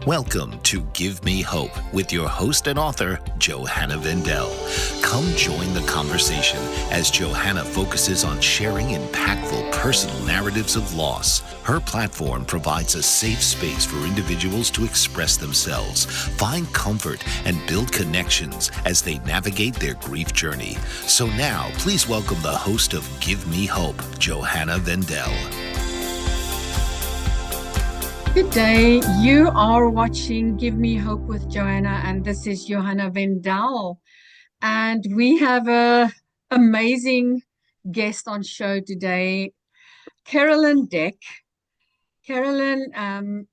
Welcome to Give Me Hope with your host and author, Johanna Vendel. Come join the conversation as Johanna focuses on sharing impactful personal narratives of loss. Her platform provides a safe space for individuals to express themselves, find comfort, and build connections as they navigate their grief journey. So now, please welcome the host of Give Me Hope, Johanna Vendel. Good day. You are watching Give Me Hope with Johanna, and this is Johanna Vendel. And we have an amazing guest on show today, Carolyn Deck. Carolyn,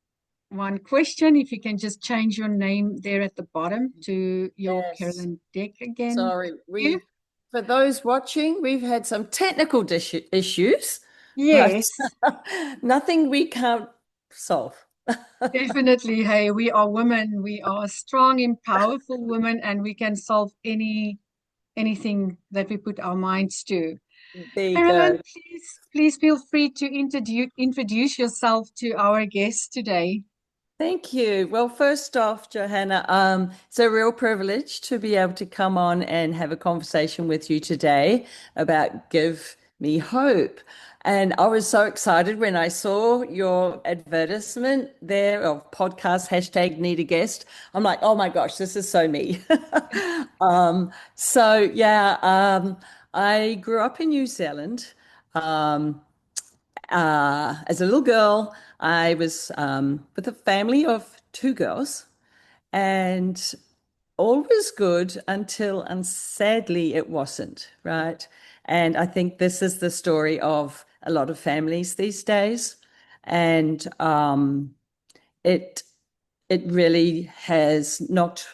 one question, if you can just change your name there at the bottom to your Yes. Carolyn Deck again. Sorry, for those watching, we've had some technical issues. Yes. But nothing we can't solve. Definitely. Hey, we are women. We are strong and powerful women, and we can solve anything that we put our minds to. There you Carolyn, go. please feel free to introduce yourself to our guest today. Thank you. Well, first off, Johanna, it's a real privilege to be able to come on and have a conversation with you today about Give Me Hope. And I was so excited when I saw your advertisement there of podcast hashtag need a guest. I'm like, oh my gosh, this is so me. I grew up in New Zealand. As a little girl, I was with a family of two girls, and all was good until, and sadly, it wasn't, right? And I think this is the story of a lot of families these days. And it really has knocked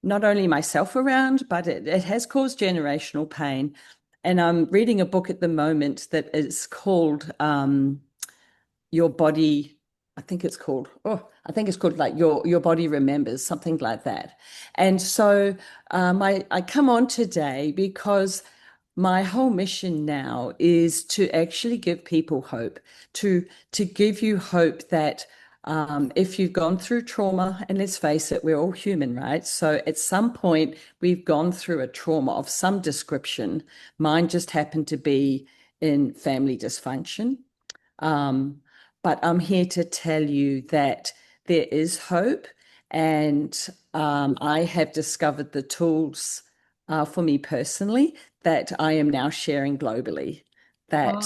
not only myself around, but it has caused generational pain. And I'm reading a book at the moment that is called Your Body. I think it's called like Your Body Remembers, something like that. And so I come on today because my whole mission now is to actually give people hope, to give you hope that if you've gone through trauma, and let's face it, we're all human, right? So at some point, we've gone through a trauma of some description. Mine just happened to be in family dysfunction. But I'm here to tell you that there is hope, and I have discovered the tools for me personally that I am now sharing globally, that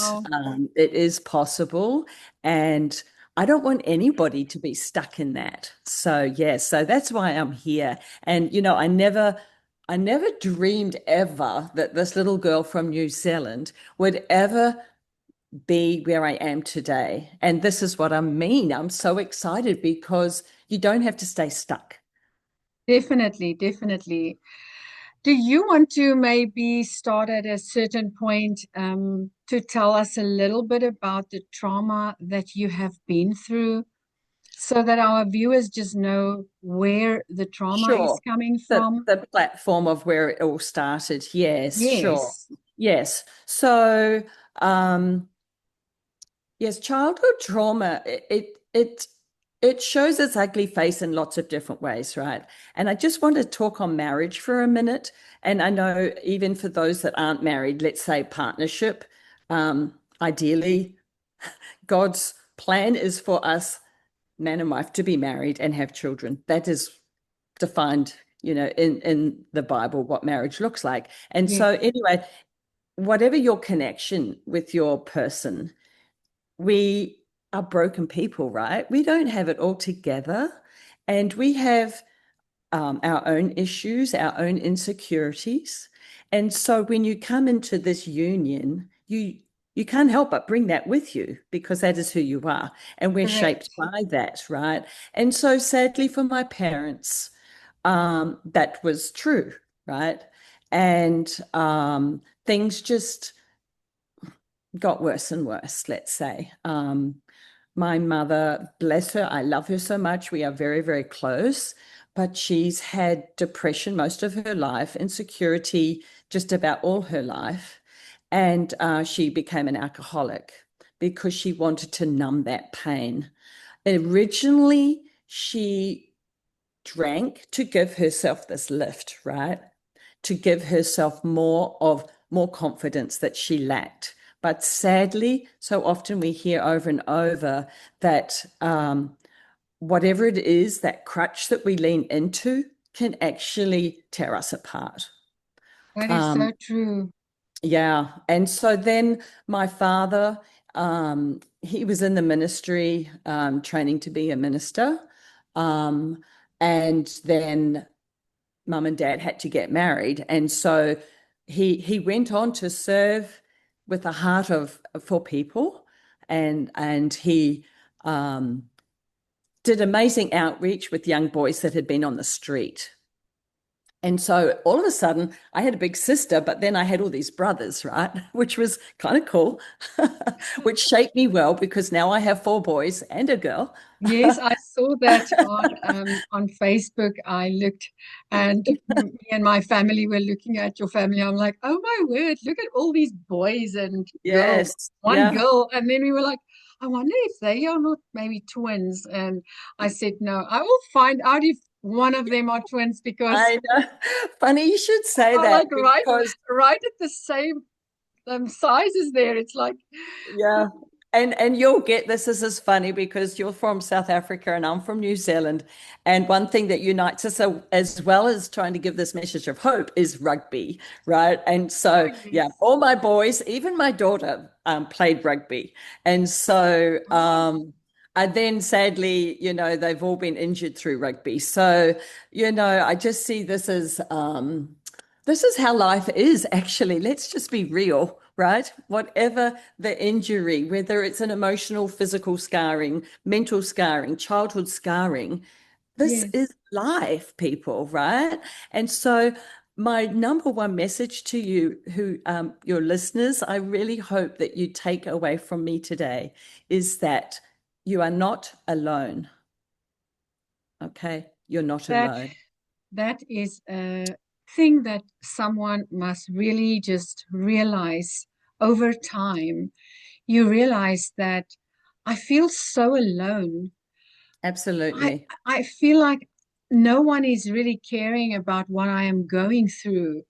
it is possible, and I don't want anybody to be stuck in that. So so that's why I'm here. And I never dreamed ever that this little girl from New Zealand would ever be where I am today. And this is what I mean. I'm so excited because you don't have to stay stuck. Definitely. Do you want to maybe start at a certain point to tell us a little bit about the trauma that you have been through so that our viewers just know where the trauma is coming from? The platform of where it all started. Yes, sure. Yes. Yes. So, yes, childhood trauma, it shows its ugly face in lots of different ways, right? And I just want to talk on marriage for a minute. And I know even for those that aren't married, let's say partnership, ideally, God's plan is for us, man and wife, to be married and have children. That is defined, in the Bible, what marriage looks like. And so anyway, whatever your connection with your person, we are broken people, right? We don't have it all together, and we have our own issues, our own insecurities. And so when you come into this union, you can't help but bring that with you because that is who you are, and we're shaped by that, right? And so sadly for my parents, that was true, right? And things just got worse and worse, let's say. My mother, bless her, I love her so much. We are very, very close, but she's had depression most of her life, insecurity just about all her life. And she became an alcoholic because she wanted to numb that pain. Originally, she drank to give herself this lift, right? To give herself more confidence that she lacked. But sadly, so often we hear over and over that whatever it is, that crutch that we lean into can actually tear us apart. That is Um, so true. yeah. And so then my father, he was in the ministry, training to be a minister. Um, and then mum and dad had to get married. And so he went on to serve with a heart of for people, and he did amazing outreach with young boys that had been on the street. And so all of a sudden, I had a big sister, but then I had all these brothers, right? Which was kind of cool, which shaped me well because now I have four boys and a girl. Yes, I saw that on Facebook. I looked, and me and my family were looking at your family. I'm like, oh my word, look at all these boys and girls. Yes. One Yeah. girl, and then we were like, I wonder if they are not maybe twins. And I said, no, I will find out if one of them are twins because I know. Funny you should say I that like because right at the same sizes there. It's like, yeah. And you'll get this. This is funny because you're from South Africa and I'm from New Zealand. And one thing that unites us, as well as trying to give this message of hope, is rugby, right? And oh so, yeah, yes, all my boys, even my daughter, played rugby. And so, oh, and then sadly, they've all been injured through rugby. So, I just see this is how life is, actually. Let's just be real, right? Whatever the injury, whether it's an emotional, physical scarring, mental scarring, childhood scarring, this yes. is life, people, right? And so, my number one message to you, your listeners, I really hope that you take away from me today is that you are not alone. Okay, you're not That alone. that is a thing that someone must really just realize over time. You realize that I feel so alone. I Absolutely. I feel like no one is really caring about what I am going through.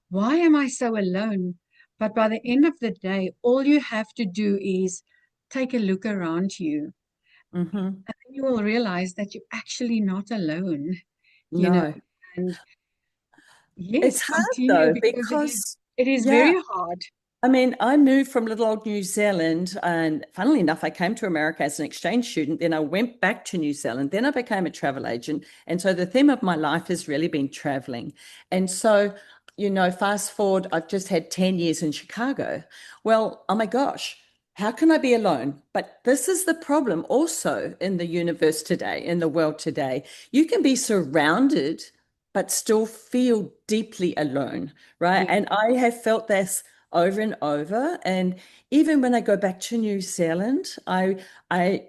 Why am I so alone? But by the end of the day, all you have to do is take a look around you, Hmm. and then you will realize that you're actually not alone, you know. No. And It's yes, hard continue though, because because, it is yeah, very hard. I mean, I moved from little old New Zealand, and funnily enough, I came to America as an exchange student. Then I went back to New Zealand. Then I became a travel agent. And so the theme of my life has really been traveling. And so, fast forward, I've just had 10 years in Chicago. Well, oh my gosh, how can I be alone? But this is the problem also in the universe today, in the world today. You can be surrounded, but still feel deeply alone, right? Yeah. And I have felt this over and over. And even when I go back to New Zealand, I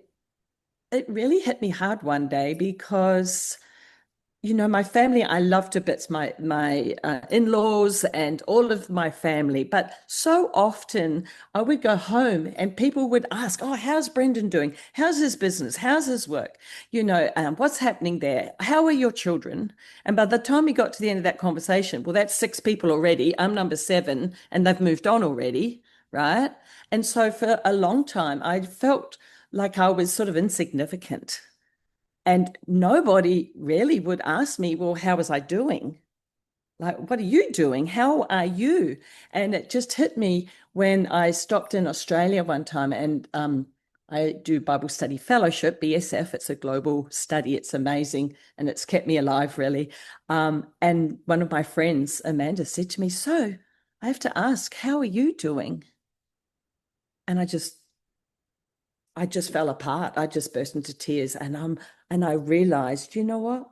it really hit me hard one day because my family, I love to bits my in-laws and all of my family. But so often I would go home and people would ask, "Oh, how's Brendan doing? How's his business? How's his work? What's happening there? How are your children?" And by the time we got to the end of that conversation, well, that's six people already. I'm number seven, and they've moved on already, right? And so for a long time, I felt like I was sort of insignificant. And nobody really would ask me, well, how was I doing? Like, what are you doing? How are you? And it just hit me when I stopped in Australia one time and I do Bible Study Fellowship, BSF. It's a global study. It's amazing. And it's kept me alive, really. And one of my friends, Amanda, said to me, "So I have to ask, how are you doing?" And I just fell apart. I just burst into tears. And I realized, you know what?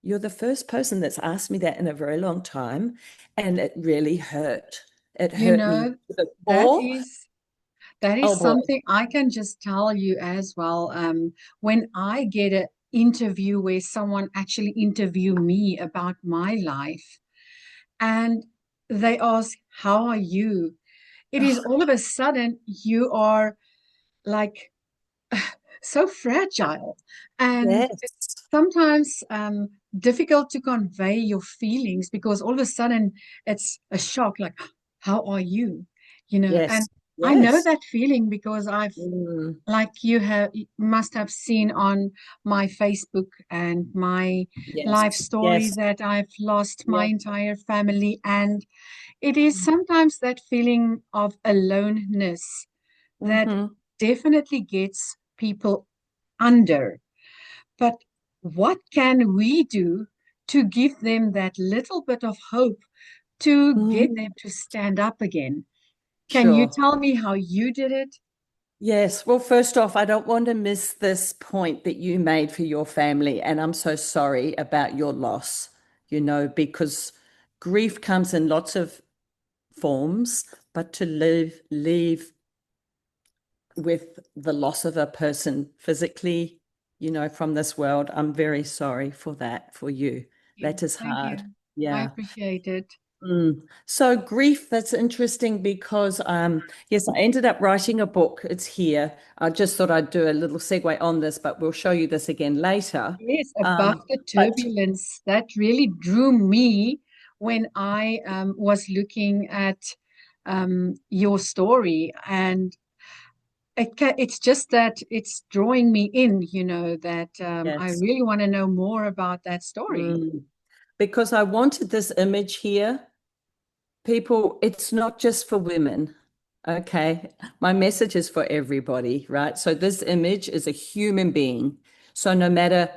You're the first person that's asked me that in a very long time, and it really hurt. It You hurt me know, to the that core. is that Oh is boy. something I can just tell you as well. When I get an interview where someone actually interview me about my life and they ask, "How are you?" It is Oh, all of a sudden you are like so fragile, and Yes. sometimes difficult to convey your feelings because all of a sudden it's a shock, like, how are you? And Yes. I know Yes. that feeling because I've, Mm. like you must have seen on my Facebook and my Yes. life story Yes. that I've lost my Yes. entire family. And it is sometimes that feeling of aloneness that Mm-hmm. definitely gets people under. But what can we do to give them that little bit of hope to get Mm. them to stand up again? Can you Sure. tell me how you did it? Yes. Well, first off, I don't want to miss this point that you made for your family. And I'm so sorry about your loss, because grief comes in lots of forms, but to leave with the loss of a person physically, from this world, I'm very sorry for that, for you. That is Thank hard. you. I Yeah. appreciate it. So grief, that's interesting because yes, I ended up writing a book. It's here. I just thought I'd do a little segue on this, but we'll show you this again later. Yes, above Um, the but turbulence, that really drew me when I was looking at your story. And it's just that it's drawing me in, that I yes. really want to know more about that story. Mm. Because I wanted this image here. People, it's not just for women. Okay. My message is for everybody, right? So this image is a human being. So no matter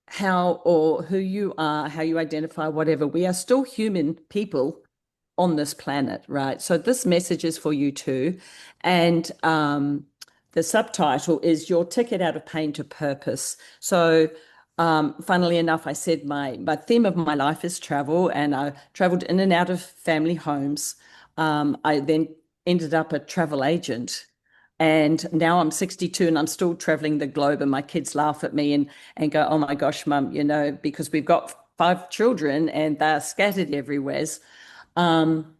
how or who you are, how you identify, whatever, we are still human people on this planet, right? So this message is for you too. And the subtitle is Your Ticket Out of Pain to Purpose. So funnily enough, I said my theme of my life is travel, and I traveled in and out of family homes. I then ended up a travel agent. And now I'm 62 and I'm still traveling the globe, and my kids laugh at me and go, "Oh my gosh, mum," because we've got 5 children and they're scattered everywhere. Um,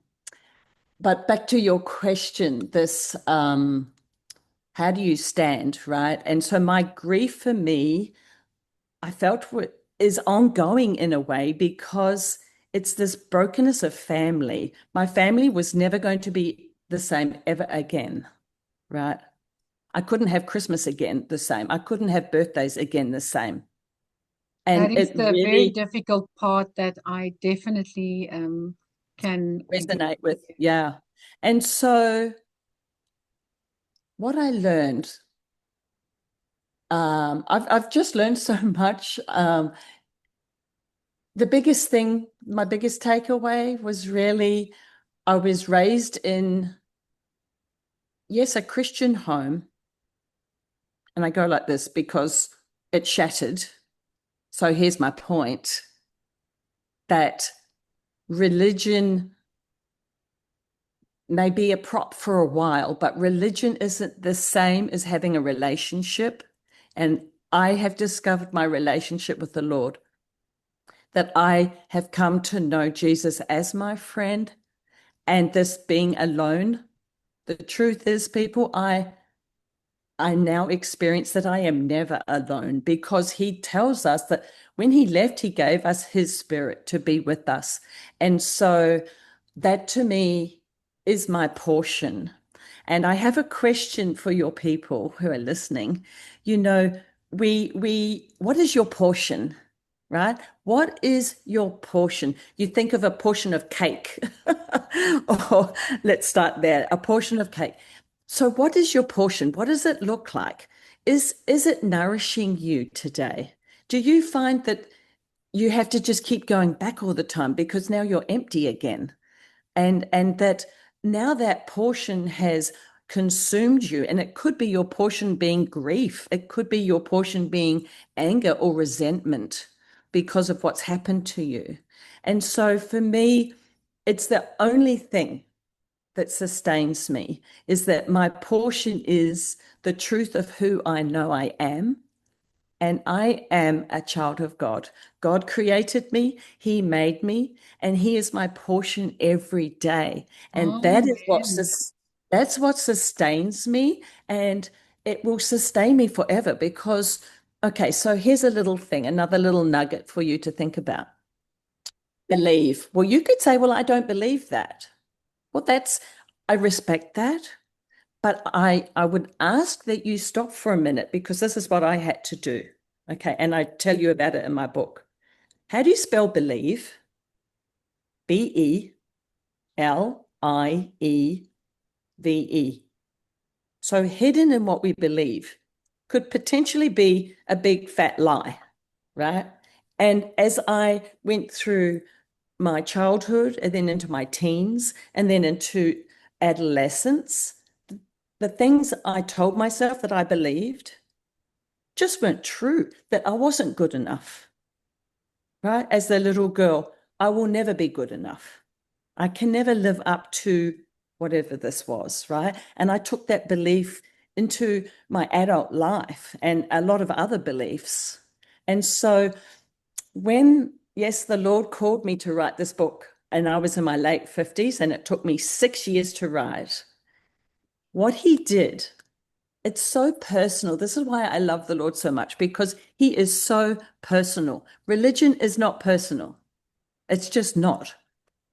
but back to your question, this how do you stand, right? And so my grief for me, I felt is ongoing in a way because it's this brokenness of family. My family was never going to be the same ever again, right? I couldn't have Christmas again the same. I couldn't have birthdays again the same. That And is it the very really difficult part that I definitely can agree resonate with, with. yeah. And so what I learned, I've just learned so much. The biggest thing, my biggest takeaway was really I was raised in, yes, a Christian home. And I go like this because it shattered. So here's my point, that religion may be a prop for a while, but religion isn't the same as having a relationship. And I have discovered my relationship with the Lord, that I have come to know Jesus as my friend. And this being alone, the truth is, people, I now experience that I am never alone, because he tells us that when he left, he gave us his spirit to be with us. And so that to me is my portion. And I have a question for your people who are listening. You know, what is your portion? Right? What is your portion? You think of a portion of cake, or let's start there, a portion of cake. So, what is your portion? What does it look like? Is it nourishing you today? Do you find that you have to just keep going back all the time because now you're empty again? And that now that portion has consumed you, and it could be your portion being grief, it could be your portion being anger or resentment because of what's happened to you. And so for me, it's the only thing that sustains me, is that my portion is the truth of who I know I am, and I am a child of God. God created me, he made me, and he is my portion every day. And Oh, man. that's what sustains me. And it will sustain me forever because, okay, so here's a little thing, another little nugget for you to think about. Believe. Well, you could say, well, I don't believe that. Well, I respect that. But I would ask that you stop for a minute because this is what I had to do. Okay. And I tell you about it in my book. How do you spell believe? Believe. So hidden in what we believe could potentially be a big fat lie, right? And as I went through my childhood and then into my teens and then into adolescence, the things I told myself that I believed just weren't true, that I wasn't good enough, right? As the little girl, I will never be good enough. I can never live up to whatever this was, right? And I took that belief into my adult life and a lot of other beliefs. And so when, yes, the Lord called me to write this book, and I was in my late 50s, and it took me 6 years to write, what he did, it's so personal. This is why I love the Lord so much, because he is so personal. Religion is not personal. It's just not.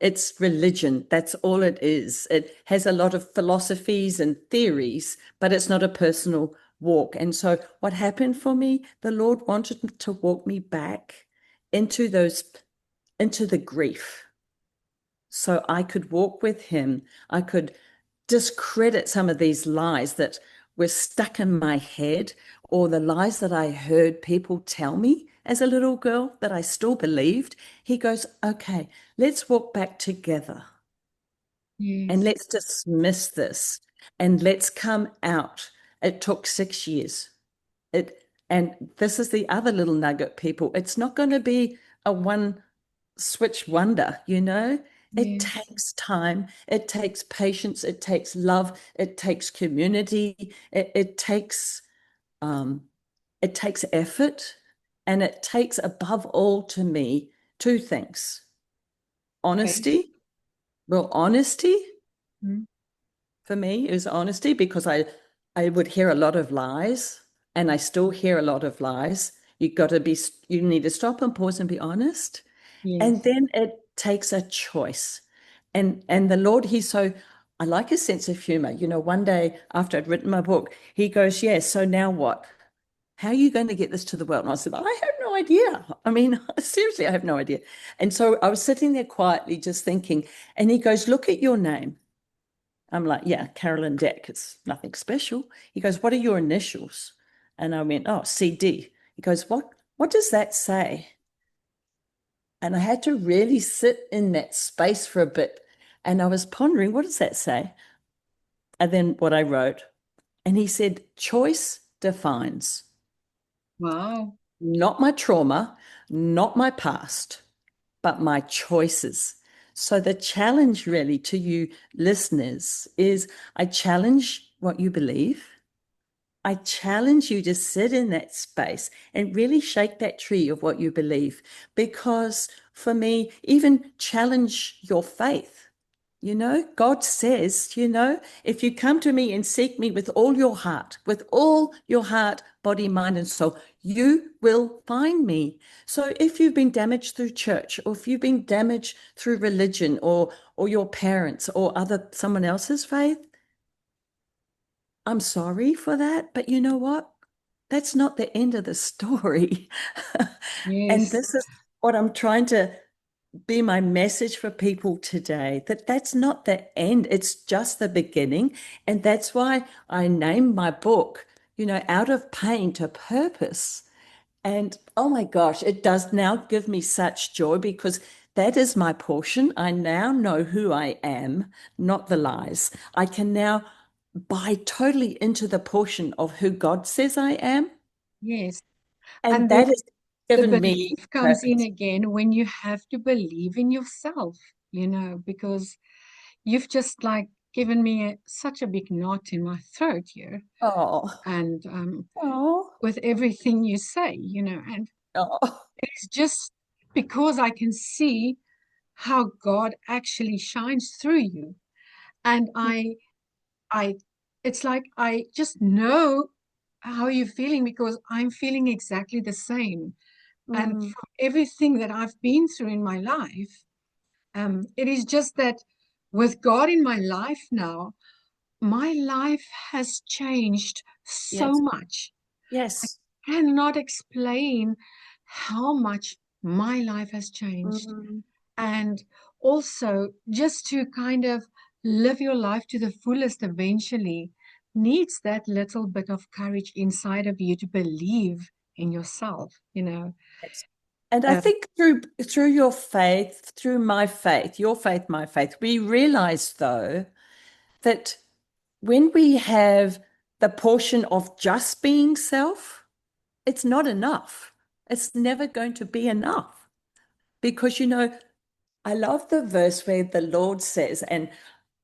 It's religion. That's all it is. It has a lot of philosophies and theories, but it's not a personal walk. And so what happened for me, the Lord wanted to walk me back into the grief. So I could walk with him. I could discredit some of these lies that were stuck in my head, or the lies that I heard people tell me as a little girl that I still believed. He goes, okay, let's walk back together and Yes. let's dismiss this and let's come out. It took 6 years. And this is the other little nugget, people. It's not going to be a one switch wonder, you know? It Yes. takes time, it takes patience, it takes love, it takes community, um, it takes effort, and it takes above all to me two things. Faith. Honesty. Well, honesty Mm. for me is honesty, because I would hear a lot of lies, and I still hear a lot of lies. You need to stop and pause and be honest. And Yes. then it takes a choice. And the Lord, I like his sense of humor. You know, one day after I'd written my book, he goes, yeah, so now what? How are you going to get this to the world? And I said, I have no idea. I mean, seriously, I have no idea. And so I was sitting there quietly just thinking, and he goes, look at your name. I'm like, yeah, Carolyn Deck. It's nothing special. He goes, what are your initials? And I went, oh, CD. He goes, what does that say? And I had to really sit in that space for a bit. And I was pondering, what does that say? And then what I wrote. And he said, choice defines. Wow. Not my trauma, not my past, but my choices. So the challenge really to you listeners is, I challenge what you believe. I challenge you to sit in that space and really shake that tree of what you believe. Because for me, even challenge your faith. You know, God says, you know, if you come to me and seek me with all your heart, body, mind, and soul, you will find me. So if you've been damaged through church, or if you've been damaged through religion, or your parents or someone else's faith, I'm sorry for that, but you know what? That's not the end of the story. And Yes. this is what I'm trying to be my message for people today, that that's not the end. It's just the beginning. And that's why I named my book, you know, Out of Pain to Purpose. And oh my gosh, it does now give me such joy, because that is my portion. I now know who I am, not the lies. I can now buy totally into the portion of who God says I am. Yes. And And then that has the given me belief comes in purpose. again when you have to believe in yourself, because you've just like given me such a big knot in my throat here. Oh, And oh, with everything you say, and oh. it's just because I can see how God actually shines through you. And I it's like I just know how are you feeling? Because I'm feeling exactly the same. And Mm, from everything that I've been through in my life, it is just that with God in my life now, my life has changed so yes, much. I yes. cannot explain how much my life has changed. Mm, And also, just to kind of live your life to the fullest eventually needs that little bit of courage inside of you to believe in yourself, you know. yes. And I Uh, think through your faith, through my faith, your faith, my faith, we realize though that when we have the portion of just being self, it's not enough. It's never going to be enough because, I love the verse where the Lord says, and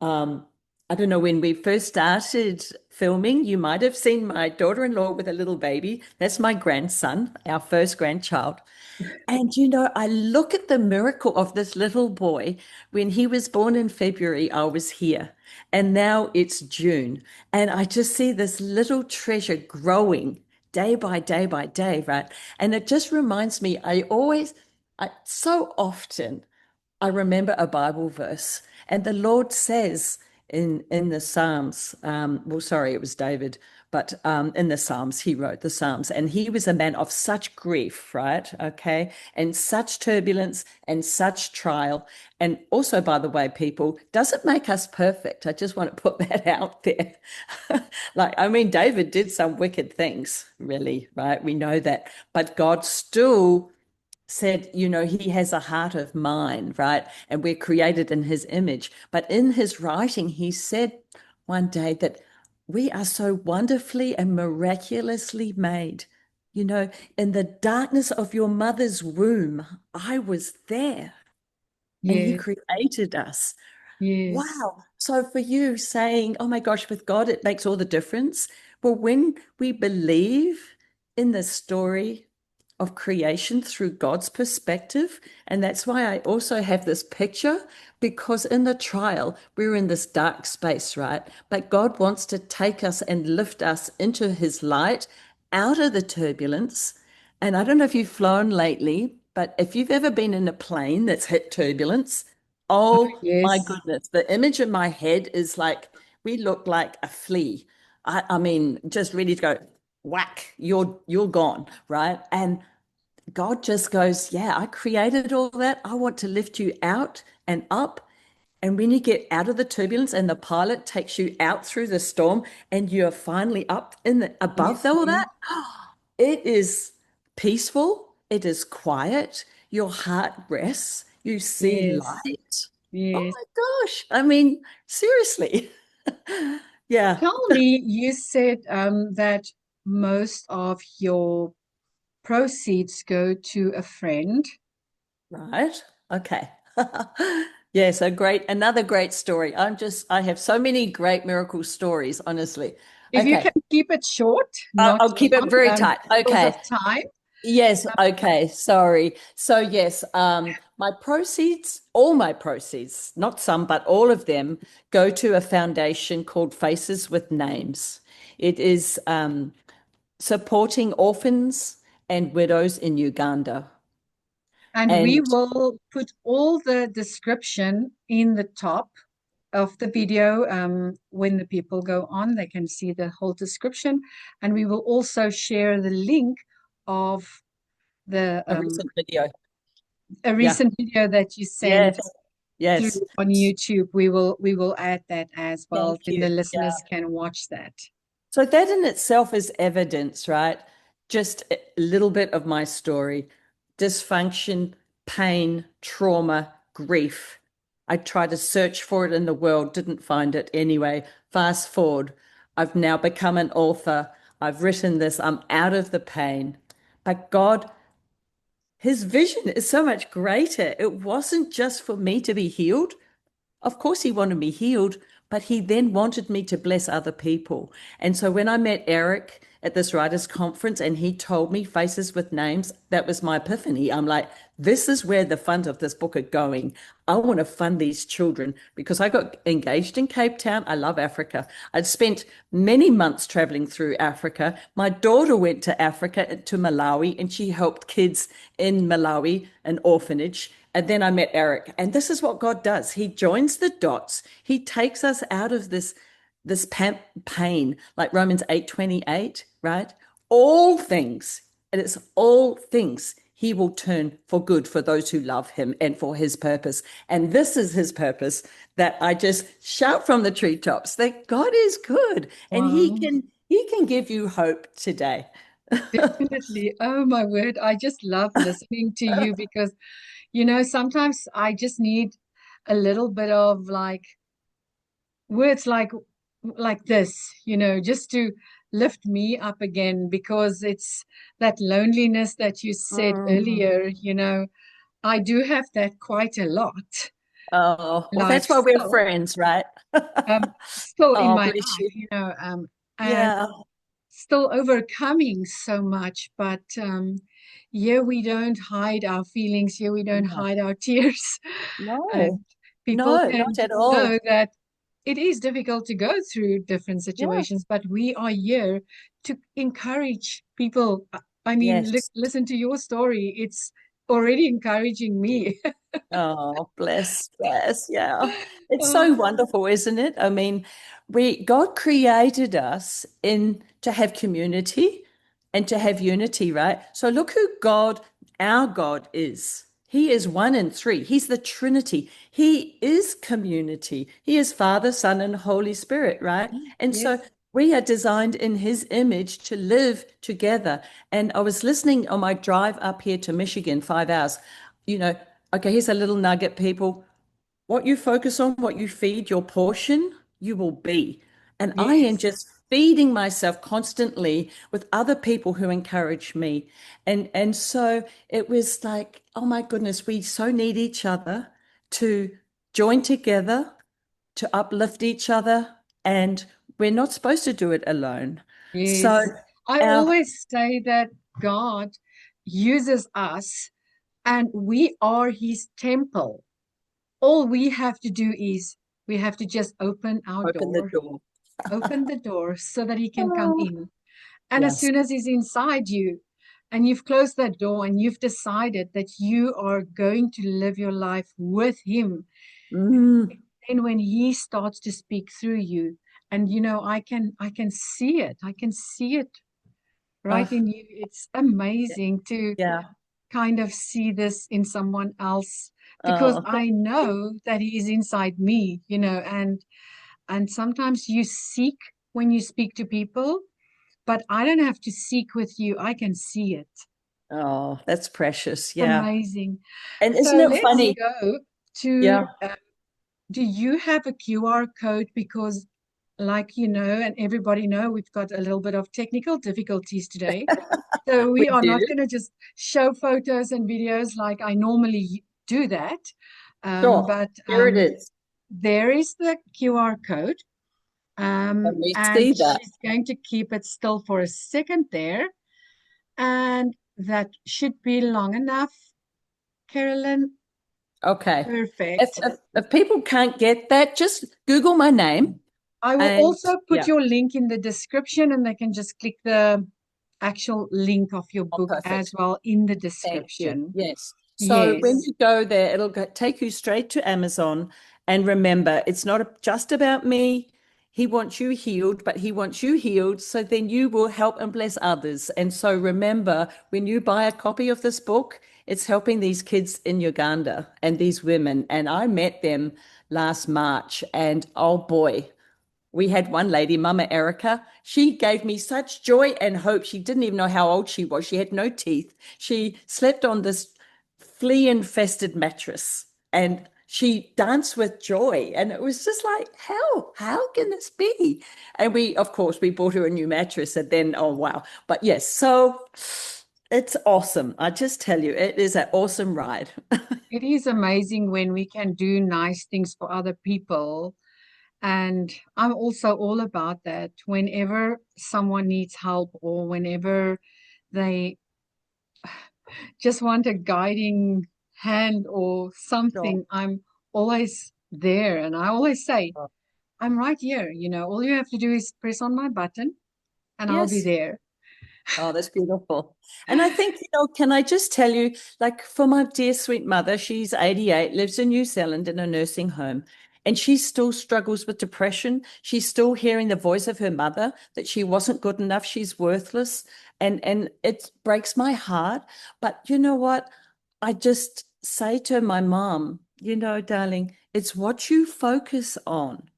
um, I don't know, when we first started filming, you might have seen my daughter-in-law with a little baby. That's my grandson, our first grandchild. And I look at the miracle of this little boy. When he was born in February, I was here. And now it's June. And I just see this little treasure growing day by day by day, right? And it just reminds me, so often, I remember a Bible verse, and the Lord says in the Psalms, well, sorry, it was David, but in the Psalms, he wrote the Psalms, and he was a man of such grief, right? Okay, and such turbulence and such trial. And also, by the way, people, doesn't make us perfect. I just want to put that out there. Like, I mean, David did some wicked things, really, right? We know that, but God still said, he has a heart of mine, right? And we're created in his image. But in his writing, he said one day that we are so wonderfully and miraculously made. In the darkness of your mother's womb, I was there and he yes, created us. yes, Wow. So for you saying, oh my gosh, with God, it makes all the difference. Well, when we believe in the story of creation through God's perspective, and that's why I also have this picture, because in the trial, we're in this dark space, right? But God wants to take us and lift us into his light out of the turbulence. And I don't know if you've flown lately, but if you've ever been in a plane that's hit turbulence, oh my yes, goodness, the image in my head is like we look like a flea. I mean, just ready to go whack, you're gone, right? And God just goes, yeah, I created all that. I want to lift you out and up. And when you get out of the turbulence and the pilot takes you out through the storm and you're finally up in the above yes, all yes, that, it is peaceful, it is quiet, your heart rests, you see yes, light. Oh yes. my gosh. I mean, seriously. Yeah, Tell me, you said that most of your proceeds go to a friend. right. Okay. Yes, another great story. I have so many great miracle stories, honestly. If you Okay. can keep it short, I'll, not I'll keep it long, very tight. because of Okay. time. Yes, okay, sorry. So yes, all my proceeds, not some, but all of them go to a foundation called Faces with Names. It is supporting orphans and widows in Uganda. And we And will put all the description in the top of the video. When the people go on, they can see the whole description. And we will also share the link of the a recent video. a Yeah. recent video that you sent Yes. through Yes. on YouTube. We will add that as well. Thank Then you. the Yeah. listeners can watch that. So that in itself is evidence, right? Just a little bit of my story. Dysfunction, pain, trauma, grief. I tried to search for it in the world, didn't find it anyway. Fast forward, I've now become an author. I've written this. I'm out of the pain. But God, his vision is so much greater. It wasn't just for me to be healed. Of course, he wanted me healed, but he then wanted me to bless other people. And so when I met Eric at this writers' conference and he told me faces with names, that was my epiphany. I'm like, this is where the funds of this book are going. I want to fund these children because I got engaged in Cape Town. I love Africa. I'd spent many months traveling through Africa. My daughter went to Africa, to Malawi, and she helped kids in Malawi, an orphanage. And then I met Eric. And this is what God does. He joins the dots. He takes us out of this pain, like Romans 8:28, right? All things, and it's all things he will turn for good for those who love him and for his purpose. And this is his purpose that I just shout from the treetops that God is good and Wow. he can give you hope today. Definitely. Oh my word. I just love listening to you because, sometimes I just need a little bit of like words like this, just to lift me up again because it's that loneliness that you said Mhm. earlier, I do have that quite a lot. Oh, well, Like that's why we're still, friends, right? still in Oh, my bless life, you. and Yeah. still overcoming so much. But here we don't hide our feelings. Here we don't No, hide our tears. no, And people no, can not at know all. that it is difficult to go through different Yeah. situations, but we are here to encourage people. I mean, Yes. listen to your story. It's already encouraging me. Oh, bless, bless. Yeah. It's so Oh, wonderful, isn't it? I mean, God created us in to have community and to have unity, right? So look who our God is. He is one in three. He's the Trinity. He is community. He is Father, Son, and Holy Spirit, right? And so yes, we are designed in his image to live together. And I was listening on my drive up here to Michigan, 5 hours. You know, okay, here's a little nugget, people. What you focus on, what you feed your portion, you will be. And I am yes, just feeding myself constantly with other people who encourage me. And so it was like, oh my goodness, we so need each other to join together, to uplift each other, and we're not supposed to do it alone. So yes. I our always say that God uses us and we are his temple. All we have to do is we have to just open the door. open the door so that he can come Oh, in. And as yes. soon as he's inside you and you've closed that door and you've decided that you are going to live your life with him, Mm. then when he starts to speak through you, and I can see it. I can see it right Oh, in you. It's amazing to yeah. kind of see this in someone else because Oh, I know that he is inside me, and sometimes you seek when you speak to people, but I don't have to seek with you. I can see it. oh, that's precious. It's Yeah. amazing. And isn't So it let's funny? go to, Yeah. do you have a QR code? Because like and everybody know, we've got a little bit of technical difficulties today. So We we are do. not going to just show photos and videos like I normally do that. Sure. But Here it is. there is the QR code. Let me And see that. she's going to keep it still for a second there. And that should be long enough, Carolyn. Okay. Perfect. If people can't get that, just Google my name I will and also put yeah. your link in the description and they can just click the actual link of your Oh, book as perfect. well in the Thank you. description. Yes. So when Yes, you go there, take you straight to Amazon. And remember, it's not just about me. He wants you healed, but he wants you healed so then you will help and bless others. And so remember, when you buy a copy of this book, it's helping these kids in Uganda and these women. And I met them last March, and oh boy, we had one lady, Mama Erica. She gave me such joy and hope. She didn't even know how old she was. She had no teeth. She slept on this flea infested mattress and she danced with joy. And it was just like, how can this be? And of course, we bought her a new mattress and then, oh, wow. But yes, so it's awesome. I just tell you, it is an awesome ride. it is amazing when we can do nice things for other people And I'm also all about that. Whenever someone needs help or whenever they just want a guiding hand or Sure. something, I'm always there. And I always say, I'm right here. All you have to do is press on my button and I'll be Yes. there. Oh, that's beautiful. And I think, can I just tell you, like for my dear sweet mother, she's 88, lives in New Zealand in a nursing home, and she still struggles with depression. She's still hearing the voice of her mother that she wasn't good enough, she's worthless, and it breaks my heart. But you know what? I just say to my mom, darling, it's what you focus on,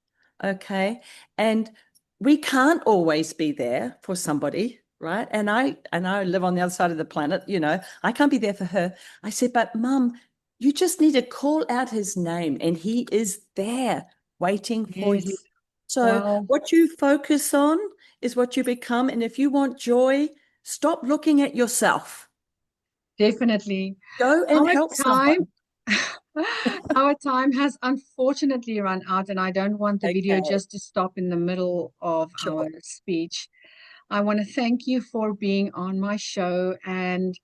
okay? And we can't always be there for somebody, right? And I live on the other side of the planet, I can't be there for her. I said, but mum, you just need to call out his name and he is there waiting for you. Yes. So Well, what you focus on is what you become. And if you want joy, stop looking at yourself. definitely. Go and Our help time, someone. our time has unfortunately run out, and I don't want the video Okay, just to stop in the middle of our sure. speech. I want to thank you for being on my show, and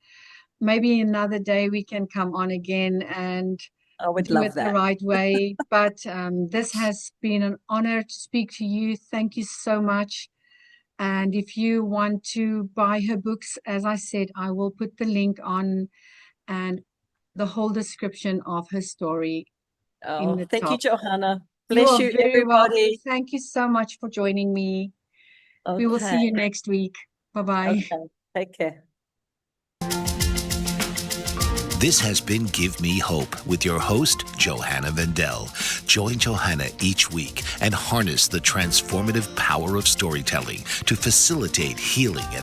maybe another day we can come on again and I would do love it the that. right way. But this has been an honor to speak to you. Thank you so much. And if you want to buy her books, as I said, I will put the link on and the whole description of her story in Oh, the thank you, top. Johanna. You Bless are you, very welcome. everybody. Thank you so much for joining me. We will see Okay, you next week. Bye-bye. okay. Take care. This has been Give Me Hope with your host, Johanna Vendel. Join Johanna each week and harness the transformative power of storytelling to facilitate healing and